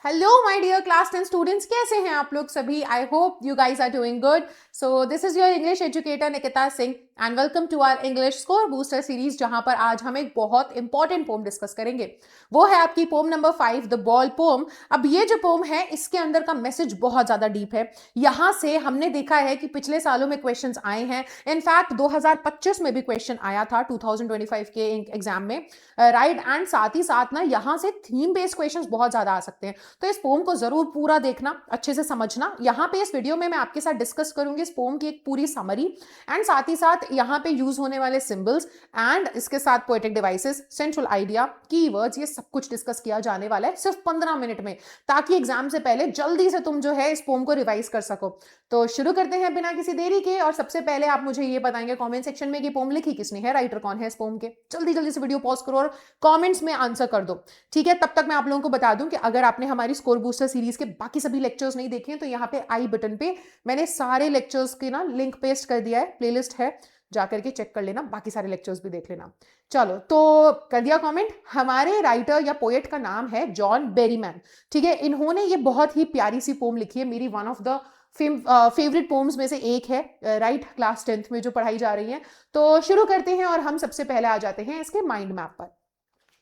Hello my dear class 10 students, कैसे हैं आप लोग सभी। I hope you guys are doing good. So this is your English educator Nikita Singh and welcome to our English score booster series, जहां पर आज हम एक बहुत इंपॉर्टेंट पोम डिस्कस करेंगे। वो है आपकी poem number 5, the ball poem. अब ये जो पोम है, इसके अंदर का मैसेज बहुत ज्यादा डीप है। यहां से हमने देखा है कि पिछले सालों में क्वेश्चंस आए हैं। इनफैक्ट 2025 में भी क्वेश्चन आया था 2025 के एग्जाम में, राइट। एंड साथ ही साथ ना यहाँ से थीम बेस्ड क्वेश्चंस बहुत ज्यादा आ सकते हैं। तो इस पोम को जरूर पूरा देखना, अच्छे से समझना। यहाँ पे इस वीडियो में मैं आपके साथ डिस्कस करूंगी इस पोम की एक पूरी समरी, एंड साथ ही साथ यहाँ पे यूज होने वाले सिंबल्स एंड इसके साथ poetic devices, central idea, keywords, ये सब कुछ डिस्कस किया जाने वाला है सिर्फ 15 मिनट में, ताकि एग्जाम से पहले जल्दी से तुम जो है इस पोम को रिवाइज कर सको। तो शुरू करते हैं बिना किसी देरी के। और सबसे पहले आप मुझे ये बताएंगे कमेंट सेक्शन में कि पोम लिखी किसने है, राइटर कौन है इस पोम के। जल्दी जल्दी से वीडियो पॉज करो और कमेंट्स में आंसर कर दो, ठीक है। तब तक मैं आप लोगों को बता दूं कि अगर आपने हमारी स्कोर बूस्टर सीरीज के बाकी सभी लेक्चर्स नहीं देखे हैं तो यहाँ पे आई बटन पे मैंने सारे लेक्चर्स के ना लिंक पेस्ट कर दिया है, प्लेलिस्ट है, जाकर के चेक कर लेना, बाकी सारे लेक्चर्स भी देख लेना। चलो, तो कर दिया कमेंट। हमारे राइटर या पोएट का नाम है जॉन बेरीमैन, ठीक है। इन्होंने ये बहुत ही प्यारी सी पोम लिखी है, मेरी one of the favourite poems में से एक है, राइट, क्लास 10th में जो पढ़ाई जा रही है। तो शुरू करते हैं और हम सबसे पहले आ जाते हैं इसके माइंड मैप पर।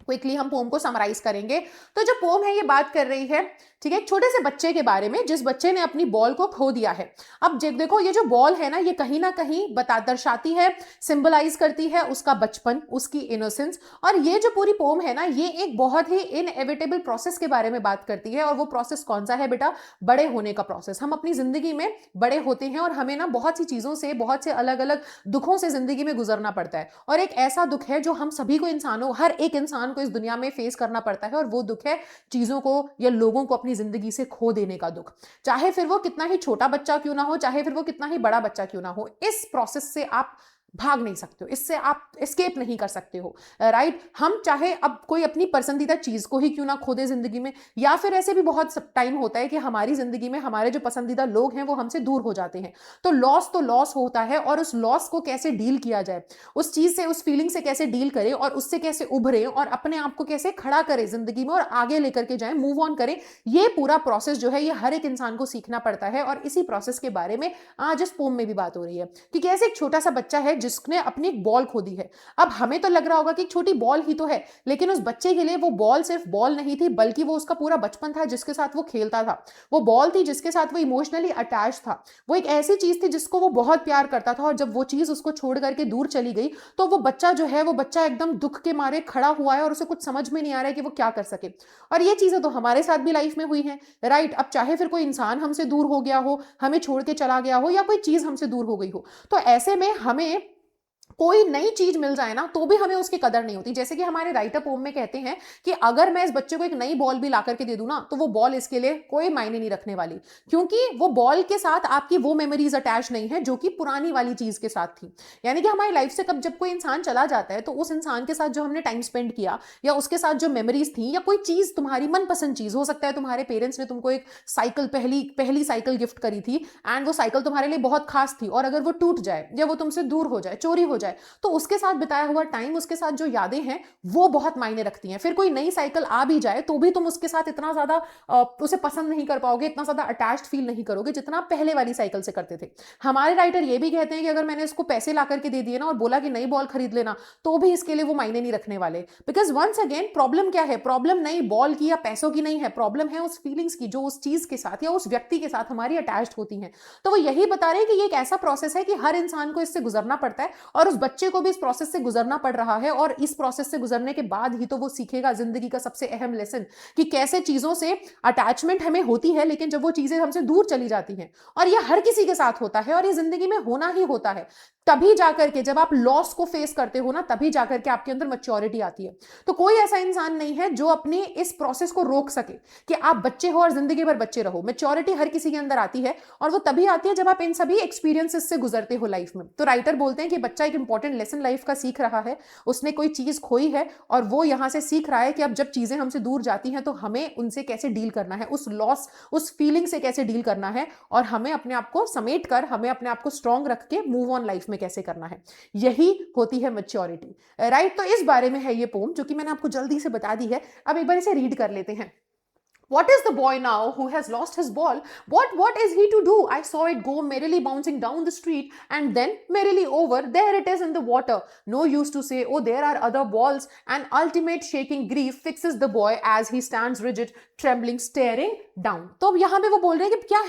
क्विकली हम पोम को समराइज करेंगे। तो जो पोम है ये बात कर रही है, ठीक है, एक छोटे से बच्चे के बारे में जिस बच्चे ने अपनी बॉल को खो दिया है। अब देखो, ये जो बॉल है ना, ये कहीं ना कहीं दर्शाती है, सिंबलाइज करती है उसका बचपन, उसकी इनोसेंस। और ये जो पूरी पोम है ना, ये एक बहुत ही इनएविटेबल प्रोसेस के बारे में बात करती है। और वो प्रोसेस कौन सा है बेटा? बड़े होने का प्रोसेस। हम अपनी जिंदगी में बड़े होते हैं और हमें ना बहुत सी चीजों से, बहुत से अलग अलग दुखों से जिंदगी में गुजरना पड़ता है। और एक ऐसा दुख है जो हम सभी को, इंसानों, हर एक इंसान को इस दुनिया में फेस करना पड़ता है, और वो दुख है चीजों को या लोगों को अपनी जिंदगी से खो देने का दुख। चाहे फिर वो कितना ही छोटा बच्चा क्यों ना हो, चाहे फिर वो कितना ही बड़ा बच्चा क्यों ना हो, इस प्रोसेस से आप भाग नहीं सकते हो, इससे आप एस्केप नहीं कर सकते हो, राइट। हम चाहे अब कोई अपनी पसंदीदा चीज को ही क्यों ना खो दे जिंदगी में, या फिर ऐसे भी बहुत टाइम होता है कि हमारी जिंदगी में हमारे जो पसंदीदा लोग हैं वो हमसे दूर हो जाते हैं। तो लॉस होता है, और उस लॉस को कैसे डील किया जाए, उस चीज से, उस फीलिंग से कैसे डील करें और उससे कैसे उभरे और अपने आप को कैसे खड़ा करें जिंदगी में और आगे लेकर के जाएं, मूव ऑन करें, ये पूरा प्रोसेस जो है ये हर एक इंसान को सीखना पड़ता है। और इसी प्रोसेस के बारे में आज इस पोम में भी बात हो रही है कि कैसे एक छोटा सा बच्चा है जिसने अपनी एक बॉल खो दी है। अब हमें तो लग रहा होगा कि छोटी बॉल ही तो है, लेकिन उस बच्चे के लिए वो बॉल सिर्फ बॉल नहीं थी, बल्कि वो उसका पूरा बचपन था जिसके साथ वो खेलता था। वो बॉल थी जिसके साथ वो इमोशनली अटैच था। वो एक ऐसी चीज थी जिसको वो बहुत प्यार करता था, और जब वो चीज उसको छोड़ करके दूर चली गई तो वो बच्चा जो है, वो बच्चा एकदम दुख के मारे खड़ा हुआ है और उसे कुछ समझ में नहीं आ रहा है कि वो क्या कर सके। और ये चीजें तो हमारे साथ भी लाइफ में हुई हैं, राइट। अब चाहे फिर कोई इंसान हमसे दूर हो गया हो, हमें छोड़ के चला गया हो, या कोई चीज हमसे दूर हो गई हो, तो ऐसे में हमें कोई नई चीज मिल जाए ना तो भी हमें उसकी कदर नहीं होती। जैसे कि हमारे राइटर पोम में कहते हैं कि अगर मैं इस बच्चे को एक नई बॉल भी ला करके दे दूं ना, तो वो बॉल इसके लिए कोई मायने नहीं रखने वाली, क्योंकि वो बॉल के साथ आपकी वो मेमोरीज अटैच नहीं है जो कि पुरानी वाली चीज के साथ थी। यानी कि हमारी लाइफ से कब जब कोई इंसान चला जाता है, तो उस इंसान के साथ जो हमने टाइम स्पेंड किया, या उसके साथ जो मेमोरीज थी, या कोई चीज तुम्हारी मनपसंद चीज हो सकता है, तुम्हारे पेरेंट्स ने तुमको एक साइकिल, पहली पहली साइकिल गिफ्ट करी थी, एंड वो साइकिल तुम्हारे लिए बहुत खास थी, और अगर वो टूट जाए या वो तुमसे दूर हो जाए, चोरी हो जाए, तो उसके साथ बिताया हुआ टाइम, उसके साथ जो यादें हैं, वो बहुत मायने रखती हैं। फिर कोई नई साइकिल आ भी जाए तो भी तुम उसके साथ इतना ज्यादा उसे पसंद नहीं कर पाओगे, इतना ज्यादा अटैच्ड फील नहीं करोगे जितना पहले वाली साइकिल से करते थे। हमारे राइटर ये भी कहते हैं कि अगर मैंने इसको पैसे ला करके दे दिए ना और बोला कि नई बॉल खरीद लेना, तो भी इसके लिए वो मायने नहीं रखने वाले। बिकॉज वंस अगेन, प्रॉब्लम क्या है? प्रॉब्लम नई बॉल की या पैसों की नहीं है, प्रॉब्लम है उस फीलिंग्स की जो उस चीज के साथ या उस व्यक्ति के साथ हमारी अटैच्ड होती हैं। तो वो यही बता रहे हैं कि ये एक ऐसा प्रोसेस है कि हर इंसान को इससे गुजरना पड़ता है, और उस बच्चे को भी इस प्रोसेस से गुजरना पड़ रहा है। और इस प्रोसेस से गुजरने के बाद ही तो वो सीखेगा जिंदगी का सबसे अहम लेसन, कि कैसे चीजों से अटैचमेंट हमें होती है, लेकिन जब वो चीजें हमसे दूर चली जाती हैं, और ये हर किसी के साथ होता है और ये जिंदगी में होना ही होता है, तभी जाकर के, जब आप लॉस को फेस करते हो ना, तभी जाकर के आपके अंदर मैच्योरिटी आती है। तो कोई ऐसा इंसान नहीं है जो अपनी इस प्रोसेस को रोक सके कि आप बच्चे हो और जिंदगी भर बच्चे रहो। मैच्योरिटी हर किसी के अंदर आती है, और वो तभी आती है जब आप इन सभी एक्सपीरियंसेस से गुजरते हो लाइफ में। तो राइटर बोलते हैं कि बच्चा एक इंपॉर्टेंट लेसन लाइफ का सीख रहा है, उसने कोई चीज खोई है, और वो यहां से सीख रहा है कि अब जब चीजें हमसे दूर जाती हैं तो हमें उनसे कैसे डील करना है, उस लॉस, उस फीलिंग से कैसे डील करना है, और हमें अपने आप को समेट कर, हमें अपने आप को स्ट्रांग रख के मूव ऑन लाइफ में कैसे करना है। यही होती है मैच्योरिटी, राइट। तो इस बारे में है ये पोम, जो कि मैंने आपको जल्दी से बता दी है। अब एक बार इसे रीड कर लेते हैं। What is the boy now who has lost his ball? What is he to do? I saw it go merrily bouncing down the street and then merrily over. There it is in the water. No use to say, oh, there are other balls. An ultimate shaking grief fixes the boy as he stands rigid, trembling, staring down. तो अब यहाँ पे वो बोल रहे हैं कि क्या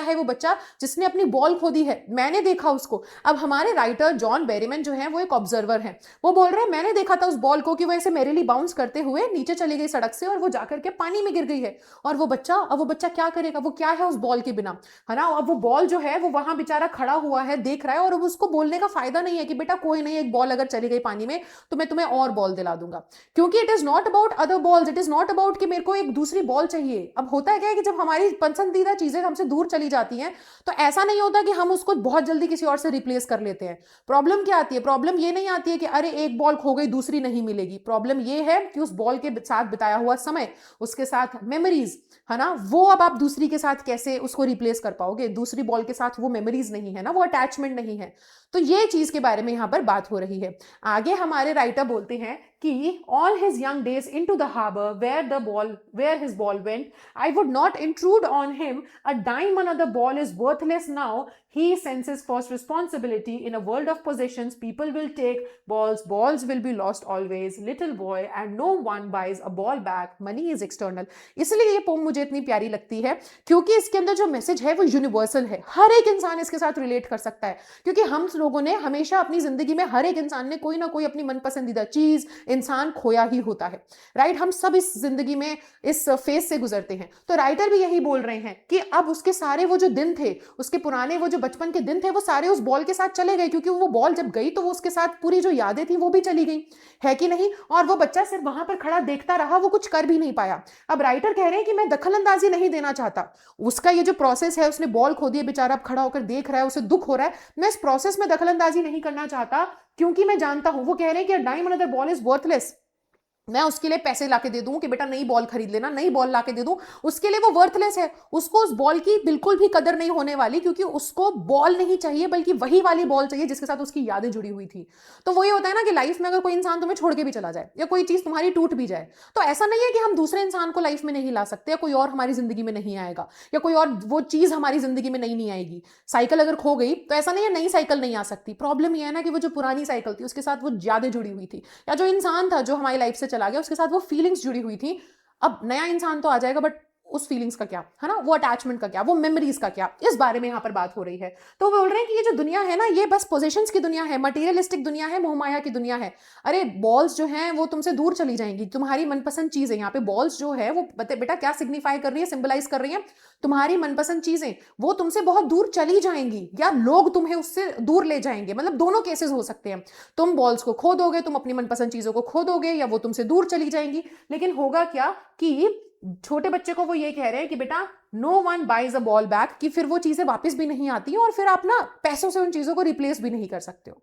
है वो बच्चा जिसने अपनी बॉल खो दी है. मैंने देखा उसको. अब हमारे राइटर जॉन बेरीमैन जो है वो एक ऑब्जर्वर है. वो बोल रहे हैं मैंने देखा था उस बॉल को कि वो ऐसे मेरेली बाउंस करते हुए नीचे चली गई सड़क से और वो जाकर के पानी में गिर गई है. और वो बच्चा क्या करेगा, वो क्या है उस बॉल के बिना, है ना. अब वो बॉल जो है वो वहां बेचारा खड़ा हुआ है, देख रहा है, और अब उसको बोलने का फायदा नहीं है कि बेटा कोई नहीं, एक बॉल अगर चली गई पानी में तो मैं तुम्हें और बॉल दिला दूंगा. क्योंकि it is not about other balls, it is not about कि मेरे को एक दूसरी बॉल चाहिए. अब होता है क्या है कि जब हमारी पसंदीदा चीजें हमसे दूर चली जाती हैं तो ऐसा नहीं होता कि हम उसको बहुत जल्दी किसी और से रिप्लेस कर लेते हैं. प्रॉब्लम क्या आती है? प्रॉब्लम ये नहीं आती है कि अरे एक बॉल खो गई दूसरी नहीं मिलेगी. प्रॉब्लम ये है कि उस बॉल के साथ बिताया हुआ समय, उसके साथ मेमोरीज, है ना, वो अब आप दूसरी के साथ कैसे उसको रिप्लेस कर पाओगे? दूसरी बॉल के साथ वो मेमोरीज नहीं है ना, वो अटैचमेंट नहीं है. तो ये चीज के बारे में यहां पर बात हो रही है. आगे हमारे राइटर बोलते हैं कि all his young days into the harbor where his ball went, I would not intrude on him. A dime another ball is worthless now. He senses first responsibility. In a world of possessions, people will take balls will be lost always. Little boy, and no one buys a ball back. Money is external. इसलिए ये pome मुझे इतनी प्यारी लगती है क्योंकि इसके अंदर जो मैसेज है वो यूनिवर्सल है. हर एक इंसान इसके साथ रिलेट कर सकता है क्योंकि हम लोगों ने हमेशा अपनी जिंदगी में, हर एक इंसान ने कोई ना कोई अपनी मनपसंदीदा चीज, इंसान खोया ही होता है. राइट, हम सब इस जिंदगी में इस फेज से गुजरते हैं. तो राइटर भी यही बोल रहे हैं कि अब उसके सारे वो जो दिन थे, उसके पुराने वो जो बचपन के दिन थे, वो सारे उस बॉल के साथ चले गए क्योंकि वो बॉल जब गई तो वो उसके साथ पूरी जो यादें थी वो भी चली गई, है कि नहीं. और वो बच्चा सिर्फ वहां पर खड़ा देखता रहा, वो कुछ कर भी नहीं पाया. अब राइटर कह रहे हैं कि मैं दखल अंदाजी नहीं देना चाहता. उसका ये जो प्रोसेस है, उसने बॉल खो दी, बेचारा अब खड़ा होकर देख रहा है, उसे दुख हो रहा है, मैं इस प्रोसेस में दखल अंदाजी नहीं करना चाहता क्योंकि मैं जानता हूं. वो कह रहे हैं कि dime another ball is worthless. मैं उसके लिए पैसे लाके दे दूं कि बेटा नई बॉल खरीद लेना, नई बॉल लाके दे दूं, उसके लिए वो वर्थलेस है. उसको उस बॉल की बिल्कुल भी कदर नहीं होने वाली क्योंकि उसको बॉल नहीं चाहिए बल्कि वही वाली बॉल चाहिए जिसके साथ उसकी यादें जुड़ी हुई थी. तो वही होता है ना कि लाइफ में अगर कोई इंसान तुम्हें छोड़ के भी चला जाए या कोई चीज तुम्हारी टूट भी जाए तो ऐसा नहीं है कि हम दूसरे इंसान को लाइफ में नहीं ला सकते या कोई और हमारी जिंदगी में नहीं आएगा या कोई और वो चीज हमारी जिंदगी में नहीं आएगी. साइकिल अगर खो गई तो ऐसा नहीं है नई साइकिल नहीं आ सकती. प्रॉब्लम यह है ना कि वो जो पुरानी साइकिल थी उसके साथ वो यादें जुड़ी हुई थी, या जो इंसान था जो हमारी लाइफ से चला गया उसके साथ वो फीलिंग्स जुड़ी हुई थी. अब नया इंसान तो आ जाएगा बट उस फीलिंग्स का क्या, है ना, वो अटैचमेंट का क्या, वो मेमोरीज का क्या, इस बारे में यहां पर बात हो रही है. तो वो बोल रहे हैं कि ये जो दुनिया है ना, ये बस पोजेशंस की दुनिया है, मटेरियलिस्टिक दुनिया है, मोहमाया की दुनिया है. अरे बॉल्स जो हैं वो तुमसे दूर चली जाएंगी, तुम्हारी मनपसंद चीजें, यहाँ पे बॉल्स जो है वो बेटा क्या सिग्निफाई कर रही है, सिंबलाइज कर रही है, तुम्हारी मनपसंद चीजें वो तुमसे बहुत दूर चली जाएंगी या लोग तुम्हें उससे दूर ले जाएंगे. मतलब दोनों केसेस हो सकते हैं. तुम बॉल्स को खो दोगे, तुम अपनी मनपसंद चीजों को खो दोगे, या वो तुमसे दूर चली जाएंगी. लेकिन होगा क्या कि छोटे बच्चे को वो ये कह रहे हैं कि बेटा no one buys a ball back, कि फिर वो चीजें वापस भी नहीं आती और फिर आप ना पैसों से उन चीजों को रिप्लेस भी नहीं कर सकते हो.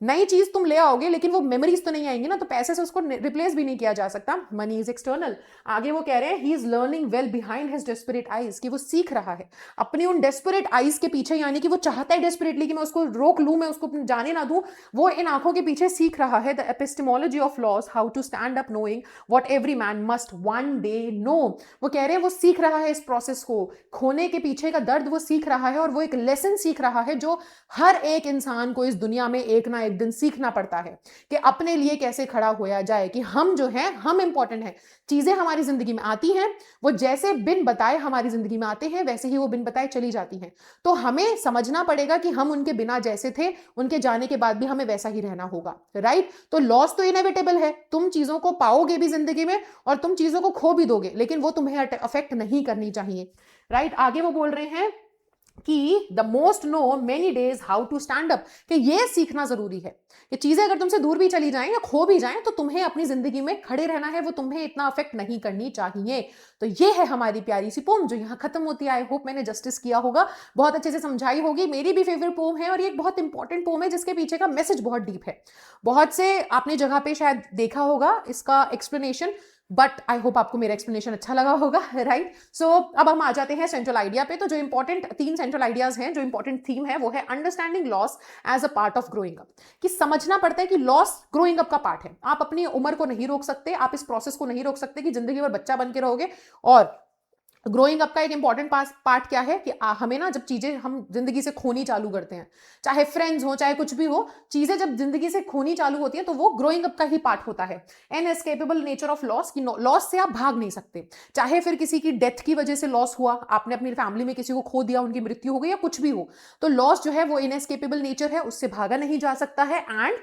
नई चीज तुम ले आओगे लेकिन वो मेमोरीज तो नहीं आएंगी ना, तो पैसे से उसको रिप्लेस भी नहीं किया जा सकता. Money is external. आगे वो कह रहे हैं he is learning well behind his desperate eyes, कि वो सीख रहा है अपनी उन डेस्परेट आईज के पीछे, यानी कि वो चाहता है डेस्परेटली कि मैं उसको रोक लूं, मैं उसको जाने ना दूं. वो इन आंखों के पीछे सीख रहा है the epistemology of loss, how to stand up knowing what every man must one day know. वो कह रहे हैं वो सीख रहा है इस प्रोसेस को, खोने के पीछे का दर्द वो सीख रहा है और वो एक लेसन सीख रहा है जो हर एक इंसान को इस दुनिया में एक ना एक दिन सीखना पड़ता है कि अपने लिए कैसे खड़ा होया जाए, कि हम जो हैं हम इंपॉर्टेंट हैं. चीजें हमारी जिंदगी में आती हैं, वो जैसे बिन बताए हमारी जिंदगी में आते हैं वैसे ही वो बिन बताए चली जाती हैं. तो हमें समझना पड़ेगा कि हम उनके बिना जैसे थे, उनके जाने के बाद भी हमें वैसा ही रहना होगा. राइट. तो लॉस तो इनएविटेबल है, तुम चीजों को पाओगे भी जिंदगी में और तुम चीजों को खो भी दोगे, लेकिन वो तुम्हें अफेक्ट नहीं करनी चाहिए. राइट. आगे वो बोल रहे हैं कि the most know many days how to stand up, कि ये सीखना जरूरी है कि चीजें अगर तुमसे दूर भी चली जाएं या खो भी जाएं तो तुम्हें अपनी जिंदगी में खड़े रहना है, वो तुम्हें इतना अफेक्ट नहीं करनी चाहिए. तो ये है हमारी प्यारी सी पोम जो यहाँ खत्म होती है. आई होप मैंने जस्टिस किया होगा, बहुत अच्छे से समझाई होगी. मेरी भी फेवरेट पोम है और ये एक बहुत इंपॉर्टेंट पोम है जिसके पीछे का मैसेज बहुत डीप है. बहुत से आपने जगह पे शायद देखा होगा इसका एक्सप्लेनेशन, बट आई होप आपको मेरा एक्सप्लेनेशन अच्छा लगा होगा, राइट? सो अब हम आ जाते हैं सेंट्रल आइडिया पे। तो जो इंपॉर्टेंट 3 सेंट्रल आइडियाज हैं, जो इंपॉर्टेंट थीम है, वो है understanding loss as a part of growing up. कि समझना पड़ता है कि लॉस ग्रोइंग अप का पार्ट है। आप अपनी उम्र को नहीं रोक सकते, आप इस प्रोसेस को नहीं रोक सकते कि जिंदगी भर बच्चा बन के रहोगे। और ग्रोइंग अप का एक इंपॉर्टेंट पार्ट क्या है कि हमें ना जब चीजें हम जिंदगी से खोनी चालू करते हैं, चाहे फ्रेंड्स हो चाहे कुछ भी हो, चीजें जब जिंदगी से खोनी चालू होती हैं तो वो ग्रोइंग अप का ही पार्ट होता है। एनएस्केपेबल नेचर ऑफ लॉस, कि लॉस से आप भाग नहीं सकते। चाहे फिर किसी की डेथ की वजह से लॉस हुआ, आपने अपनी फैमिली में किसी को खो दिया, उनकी मृत्यु हो गई या कुछ भी हो, तो लॉस जो है वो इनएस्केपेबल नेचर है, उससे भागा नहीं जा सकता है। And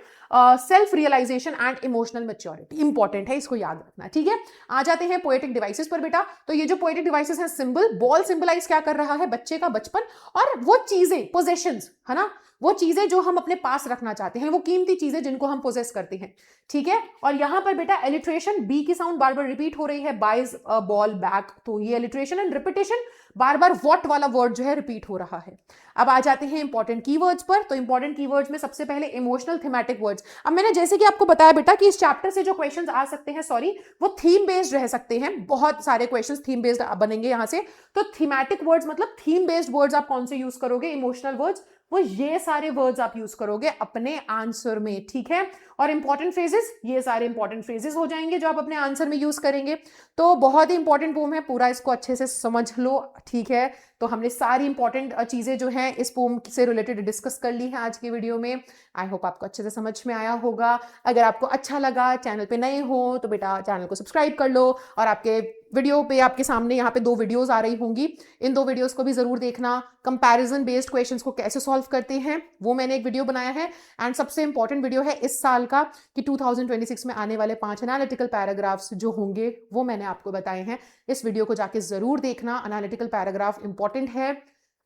self realization and emotional maturity important है, इसको याद रखना, ठीक है? आ जाते हैं पोएटिक डिवाइसेस पर बेटा। तो ये जो पोएटिक डिवाइसेस हैं, सिंबल बॉल सिंबलाइज क्या कर रहा है? बच्चे का बचपन और वो चीजें, पोजेशंस, है ना, वो चीजें जो हम अपने पास रखना चाहते हैं, वो कीमती चीजें जिनको हम पोजेस करते हैं, ठीक है? और यहां पर बेटा एलिट्रेशन, बी की साउंड बार बार रिपीट हो रही है, बाइज अ बॉल बैक, तो ये alliteration and repetition, bar bar what वाला वर्ड जो है रिपीट हो रहा है। अब आ जाते हैं इंपॉर्टेंट कीवर्ड्स पर। तो इंपॉर्टेंट कीवर्ड्स में सबसे पहले इमोशनल थीमेटिक वर्ड्स। अब मैंने जैसे कि आपको बताया बेटा कि इस चैप्टर से जो क्वेश्चंस आ सकते हैं, सॉरी, वो थीम बेस्ड रह सकते हैं। बहुत सारे क्वेश्चंस थीम बेस्ड बनेंगे यहां से। तो थीमेटिक वर्ड्स मतलब थीम बेस्ड वर्ड्स आप कौन से यूज करोगे? इमोशनल वर्ड्स, वो ये सारे वर्ड्स आप यूज करोगे अपने आंसर में, ठीक है? और इंपॉर्टेंट फ्रेजेस, ये सारे इंपॉर्टेंट फ्रेजेस हो जाएंगे जो आप अपने आंसर में यूज करेंगे। तो बहुत ही इंपॉर्टेंट पोम है, पूरा इसको अच्छे से समझ लो, ठीक है? तो हमने सारी इंपॉर्टेंट चीजें जो हैं इस पोम से रिलेटेड डिस्कस कर ली हैं आज की वीडियो में। आई होप आपको अच्छे से समझ में आया होगा। अगर आपको अच्छा लगा, चैनल पे नए हो तो बेटा चैनल को सब्सक्राइब कर लो। और आपके वीडियो पे, आपके सामने यहाँ पे 2 वीडियोस आ रही होंगी, इन 2 वीडियोस को भी जरूर देखना। कंपैरिजन बेस्ड क्वेश्चंस को कैसे सॉल्व करते हैं वो मैंने एक वीडियो बनाया है। एंड सबसे इंपॉर्टेंट वीडियो है इस साल का कि 2026 में आने वाले 5 एनालिटिकल पैराग्राफ्स जो होंगे वो मैंने आपको बताए हैं। इस वीडियो को जाके जरूर देखना। एनालिटिकल पैराग्राफ इंपॉर्टेंट है,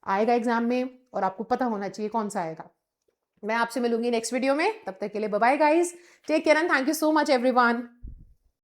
आएगा एग्जाम में, और आपको पता होना चाहिए कौन सा आएगा। मैं आपसे मिलूंगी नेक्स्ट वीडियो में, तब तक के लिए bye bye guys, take care and thank you so much everyone.